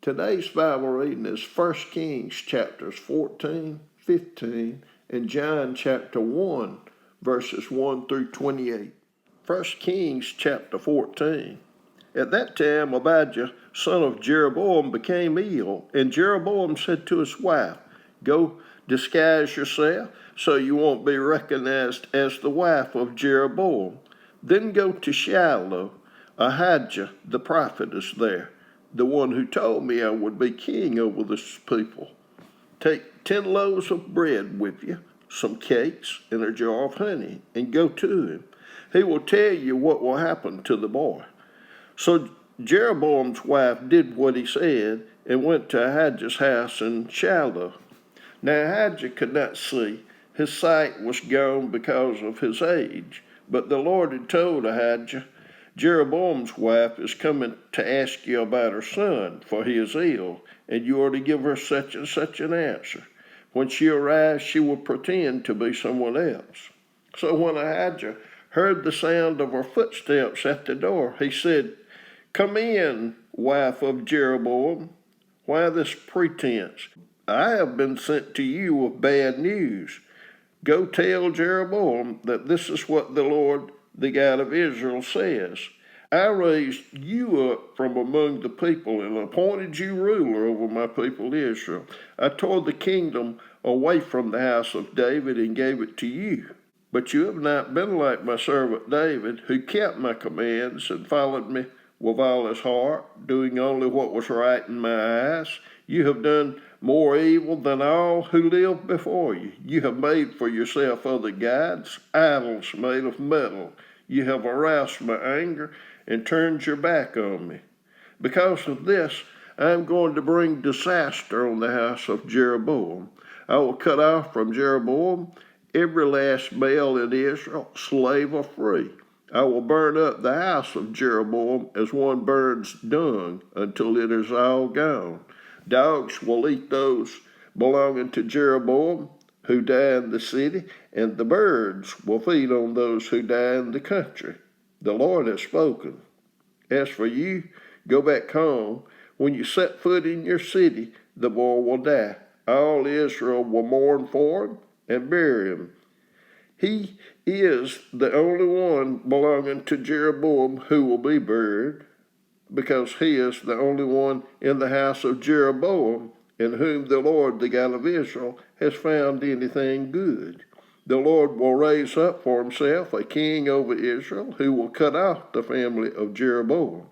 Today's Bible reading is 1 Kings chapters 14, 15, and John chapter 1, verses 1 through 28. 1 Kings chapter 14. At that time Abijah, son of Jeroboam, became ill, and Jeroboam said to his wife, "Go disguise yourself so you won't be recognized as the wife of Jeroboam. Then go to Shiloh. Ahijah the prophet is there, the one who told me I would be king over this people. Take 10 loaves of bread with you, some cakes, and a jar of honey, and go to him. He will tell you what will happen to the boy." So Jeroboam's wife did what he said and went to Ahijah's house in Shiloh. Now Ahijah could not see. His sight was gone because of his age. But the Lord had told Ahijah, "Jeroboam's wife is coming to ask you about her son, for he is ill, and you are to give her such and such an answer. When she arrives, she will pretend to be someone else." So when Ahijah heard the sound of her footsteps at the door, he said, "Come in, wife of Jeroboam. Why this pretense? I have been sent to you with bad news. Go tell Jeroboam that this is what the Lord, the God of Israel, says. I raised you up from among the people and appointed you ruler over my people Israel. I tore the kingdom away from the house of David and gave it to you. But you have not been like my servant David, who kept my commands and followed me with all his heart, doing only what was right in my eyes. You have done more evil than all who lived before you. You have made for yourself other gods, idols made of metal. You have aroused my anger and turned your back on me. Because of this, I am going to bring disaster on the house of Jeroboam. I will cut off from Jeroboam every last male in Israel, slave or free. I will burn up the house of Jeroboam as one burns dung until it is all gone. Dogs will eat those belonging to Jeroboam who die in the city, and the birds will feed on those who die in the country. The Lord has spoken. As for you, go back home. When you set foot in your city, the boy will die. All Israel will mourn for him and bury him. He is the only one belonging to Jeroboam who will be buried, because he is the only one in the house of Jeroboam in whom the Lord, the God of Israel, has found anything good. The Lord will raise up for himself a king over Israel who will cut off the family of Jeroboam.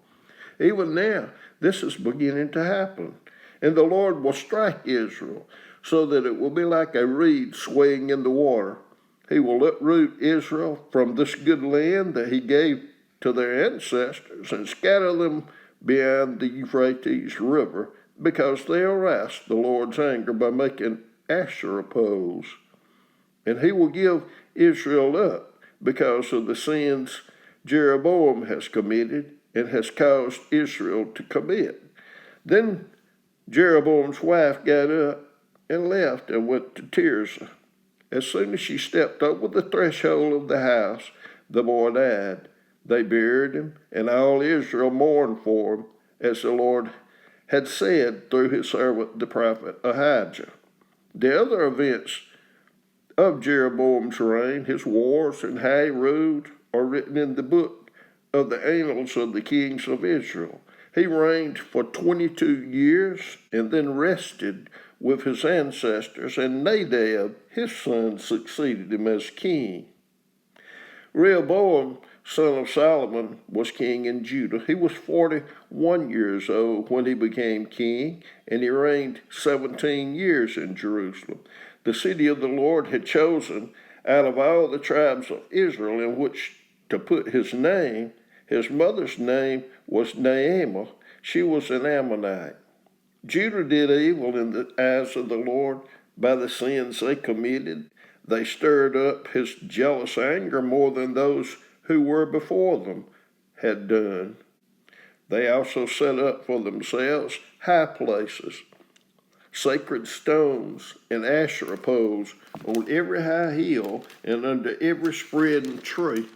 Even now, this is beginning to happen. And the Lord will strike Israel so that it will be like a reed swaying in the water. He will uproot Israel from this good land that he gave to their ancestors and scatter them beyond the Euphrates River, because they aroused the Lord's anger by making Asherah poles. And he will give Israel up because of the sins Jeroboam has committed and has caused Israel to commit. Then Jeroboam's wife got up and left and went to Tirzah. As soon as she stepped over the threshold of the house, the boy died. They buried him, and all Israel mourned for him, as the Lord had said through his servant the prophet Ahijah. The other events of Jeroboam's reign, his wars, and how he ruled, are written in the book of the annals of the kings of Israel. He reigned for 22 years and then rested with his ancestors, and Nadab, his son, succeeded him as king. Rehoboam, son of Solomon, was king in Judah. He was 41 years old when he became king, and he reigned 17 years in Jerusalem. The city of the Lord had chosen out of all the tribes of Israel in which to put his name. His mother's name was Naamah. She was an Ammonite. Judah did evil in the eyes of the Lord by the sins they committed. They stirred up his jealous anger more than those who were before them had done. They also set up for themselves high places, sacred stones, and Asherah poles on every high hill and under every spreading tree.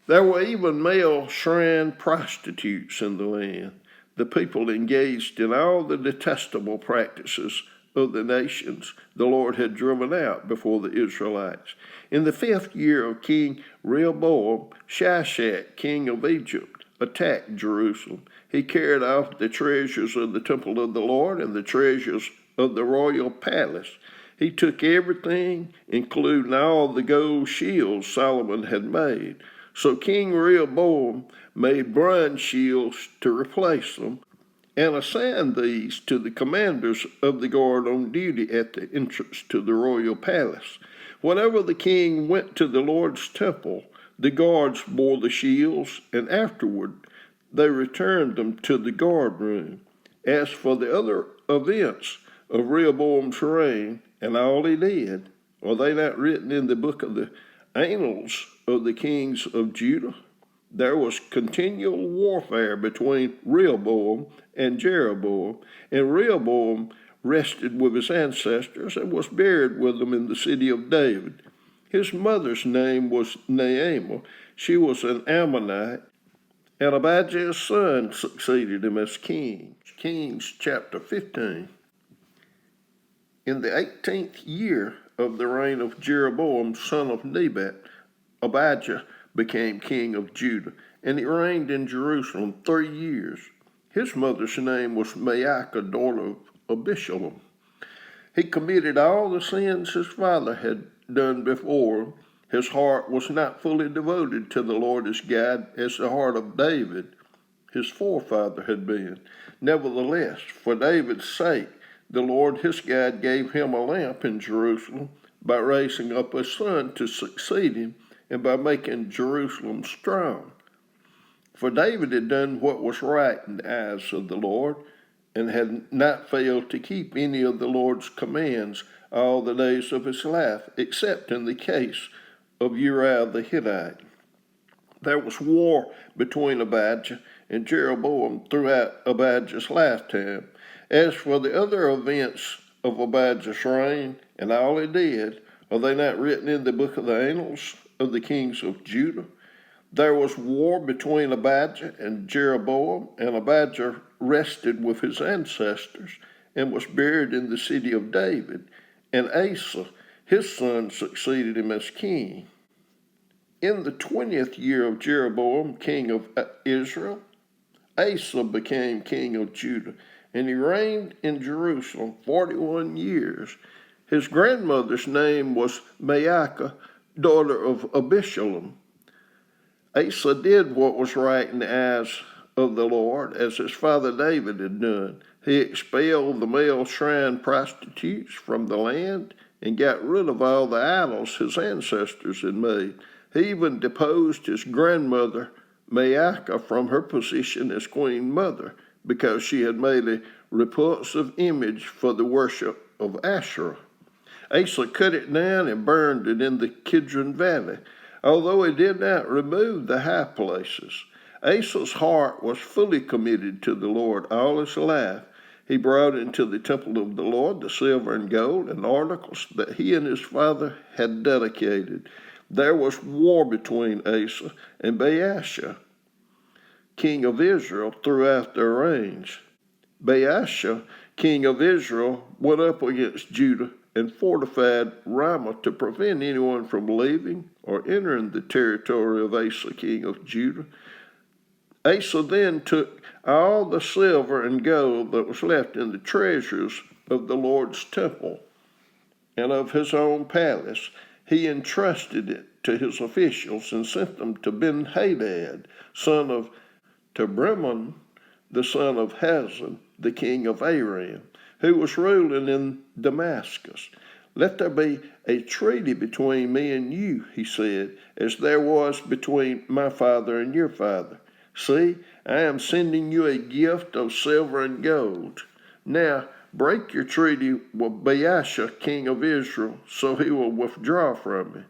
There were even male shrine prostitutes in the land. the people engaged in all the detestable practices of the nations the Lord had driven out before the Israelites. In the 5th year of King Rehoboam, Shishak, king of Egypt, attacked Jerusalem. He carried off the treasures of the temple of the Lord and the treasures of the royal palace. He took everything, including all the gold shields Solomon had made. So King Rehoboam made bronze shields to replace them, and assigned these to the commanders of the guard on duty at the entrance to the royal palace. Whenever the king went to the Lord's temple, the guards bore the shields, and afterward they returned them to the guard room. As for the other events of Rehoboam's reign and all he did, are they not written in the book of the annals of the kings of Judah? There was continual warfare between Rehoboam and Jeroboam, and Rehoboam rested with his ancestors and was buried with them in the city of David. His mother's name was Naamah. She was an Ammonite, and Abijah's son succeeded him as king. Kings chapter 15. In the 18th year of the reign of Jeroboam, son of Nebat, Abijah became king of Judah, and he reigned in Jerusalem 3 years. His mother's name was Maacah, daughter of Abishalom. He committed all the sins his father had done before him. His heart was not fully devoted to the Lord his God as the heart of David, his forefather, had been. Nevertheless, for David's sake, the Lord his God gave him a lamp in Jerusalem by raising up a son to succeed him, and by making Jerusalem strong. For David had done what was right in the eyes of the Lord, and had not failed to keep any of the Lord's commands all the days of his life, except in the case of Uriah the Hittite. There was war between Abijah and Jeroboam throughout Abijah's lifetime. As for the other events of Abijah's reign and all he did, are they not written in the book of the annals of the kings of Judah? There was war between Abijah and Jeroboam, and Abijah rested with his ancestors and was buried in the city of David, and Asa, his son, succeeded him as king. In the 20th year of Jeroboam, king of Israel, Asa became king of Judah, and he reigned in Jerusalem 41 years. His grandmother's name was Maacah, daughter of Abishalom. Asa did what was right in the eyes of the Lord, as his father David had done. He expelled the male shrine prostitutes from the land and got rid of all the idols his ancestors had made. He even deposed his grandmother Maacah from her position as queen mother, because she had made a repulsive image for the worship of Asherah. Asa cut it down and burned it in the Kidron Valley, although he did not remove the high places. Asa's heart was fully committed to the Lord all his life. He brought into the temple of the Lord the silver and gold and articles that he and his father had dedicated. There was war between Asa and Baasha, king of Israel, throughout their reigns. Baasha, king of Israel, went up against Judah and fortified Ramah to prevent anyone from leaving or entering the territory of Asa, king of Judah. Asa then took all the silver and gold that was left in the treasures of the Lord's temple and of his own palace. He entrusted it to his officials and sent them to Ben-Hadad, son of Tabrimon, the son of Hazan, the king of Aram, who was ruling in Damascus. Let there be a treaty between me and you, he said, as there was between my father and your father. See, I am sending you a gift of silver and gold. Now, break your treaty with Baasha, king of Israel, so he will withdraw from me.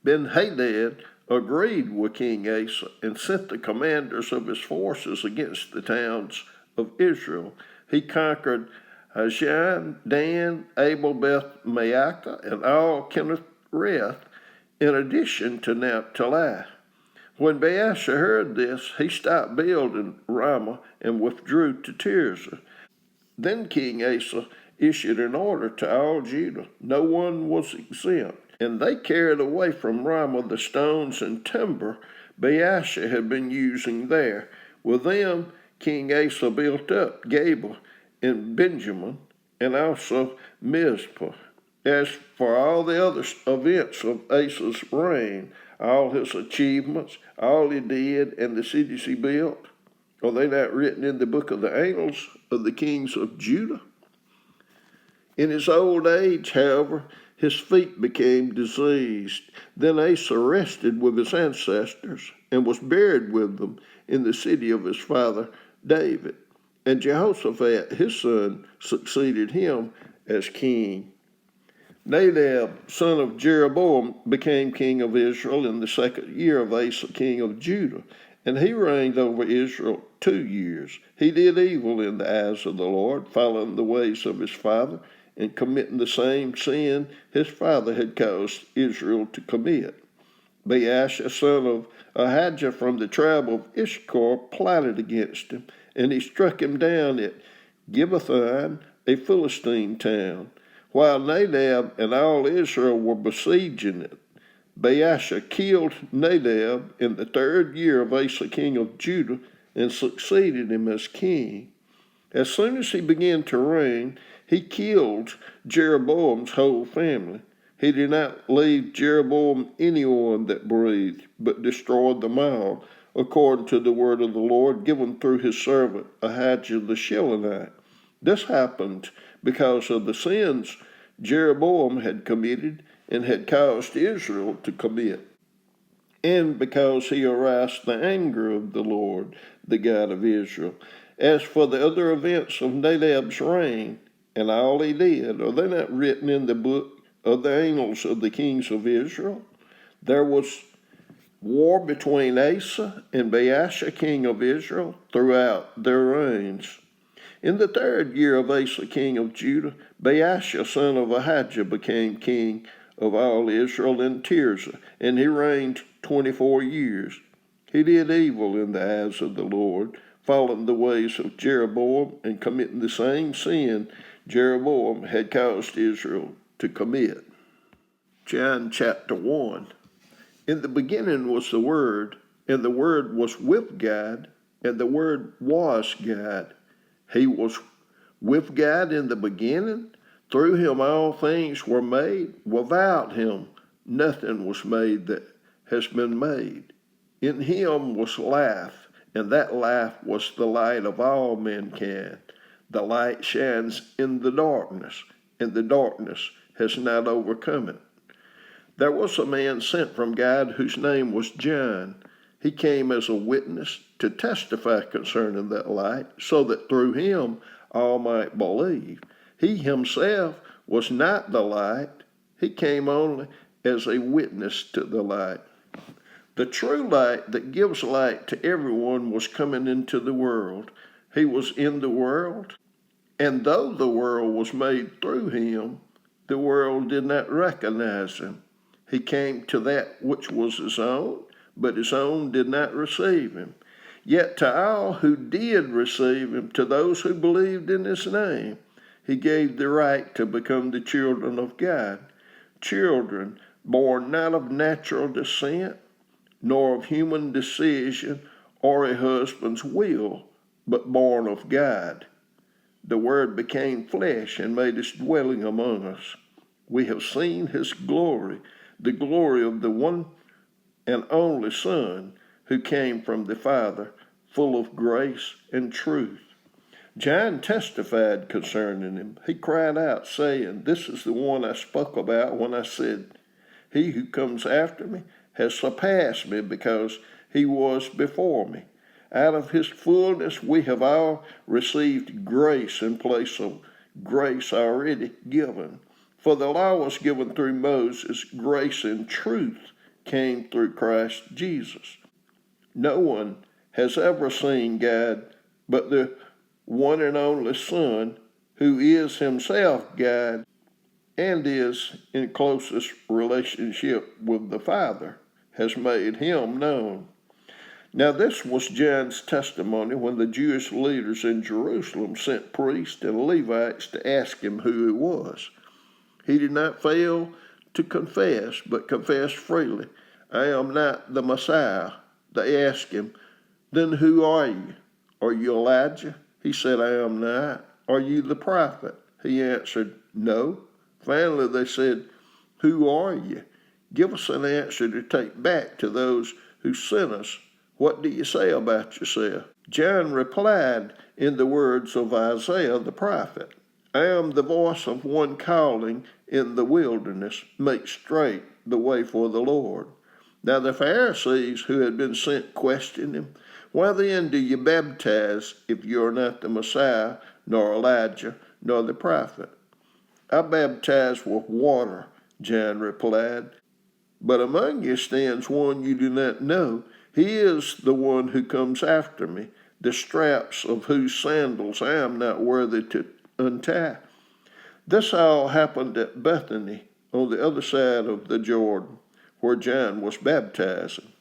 Ben-Hadad agreed with King Asa and sent the commanders of his forces against the towns of Israel. He conquered Hajan, Dan, Abel, Beth, Maacah, and all Kinnereth, in addition to Naphtali. When Baasha heard this, he stopped building Ramah and withdrew to Tirzah. Then King Asa issued an order to all Judah. No one was exempt, and they carried away from Ramah the stones and timber Baasha had been using there. With them, King Asa built up Geba and Benjamin, and also Mizpah. As for all the other events of Asa's reign, all his achievements, all he did, and the cities he built, are they not written in the book of the annals of the kings of Judah? In his old age, however, his feet became diseased. Then Asa rested with his ancestors and was buried with them in the city of his father David. And Jehoshaphat, his son, succeeded him as king. Nadab, son of Jeroboam, became king of Israel in the 2nd year of Asa, king of Judah, and he reigned over Israel 2 years. He did evil in the eyes of the Lord, following the ways of his father, and committing the same sin his father had caused Israel to commit. Baasha, son of Ahijah from the tribe of Issachar, plotted against him, and he struck him down at Gibbethon, a Philistine town, while Nadab and all Israel were besieging it. Baasha killed Nadab in the 3rd year of Asa, king of Judah, and succeeded him as king. As soon as he began to reign, he killed Jeroboam's whole family. He did not leave Jeroboam anyone that breathed, but destroyed them all, according to the word of the Lord given through his servant Ahijah the Shilonite. This happened because of the sins Jeroboam had committed and had caused Israel to commit, and because he aroused the anger of the Lord, the God of Israel. As for the other events of Nadab's reign, and all he did, are they not written in the book of the annals of the kings of Israel? There was war between Asa and Baasha, king of Israel, throughout their reigns. In the 3rd year of Asa, king of Judah, Baasha, son of Ahijah, became king of all Israel in Tirzah, and he reigned 24 years. He did evil in the eyes of the Lord, following the ways of Jeroboam and committing the same sin Jeroboam had caused Israel to commit. John chapter 1. In the beginning was the Word, and the Word was with God, and the Word was God. He was with God in the beginning. Through him all things were made. Without him nothing was made that has been made. In him was life, and that life was the light of all mankind. The light shines in the darkness, and the darkness has not overcome it. There was a man sent from God whose name was John. He came as a witness to testify concerning that light, so that through him all might believe. He himself was not the light. He came only as a witness to the light. The true light that gives light to everyone was coming into the world. He was in the world, and though the world was made through him, the world did not recognize him. He came to that which was his own, but his own did not receive him. Yet to all who did receive him, to those who believed in his name, he gave the right to become the children of God, children born not of natural descent, nor of human decision or a husband's will, but born of God. The Word became flesh and made his dwelling among us. We have seen his glory, the glory of the one and only Son who came from the Father, full of grace and truth. John testified concerning him. He cried out, saying, "This is the one I spoke about when I said, he who comes after me has surpassed me because he was before me. Out of his fullness we have all received grace in place of grace already given. For the law was given through Moses, grace and truth came through Christ Jesus. No one has ever seen God but the one and only Son, who is himself God and is in closest relationship with the Father, has made him known. Now this was John's testimony when the Jewish leaders in Jerusalem sent priests and Levites to ask him who he was. He did not fail to confess, but confessed freely, I am not the Messiah. They asked him, then who are you? Are you Elijah? He said, I am not. Are you the prophet? He answered, no. Finally they said, who are you? Give us an answer to take back to those who sent us. What do you say about yourself? John replied in the words of Isaiah the prophet, I am the voice of one calling in the wilderness, make straight the way for the Lord. Now the Pharisees who had been sent questioned him, why then do you baptize if you are not the Messiah, nor Elijah, nor the prophet? I baptize with water, John replied, but among you stands one you do not know. He is the one who comes after me, the straps of whose sandals I am not worthy to untie. This all happened at Bethany, on the other side of the Jordan, where John was baptizing.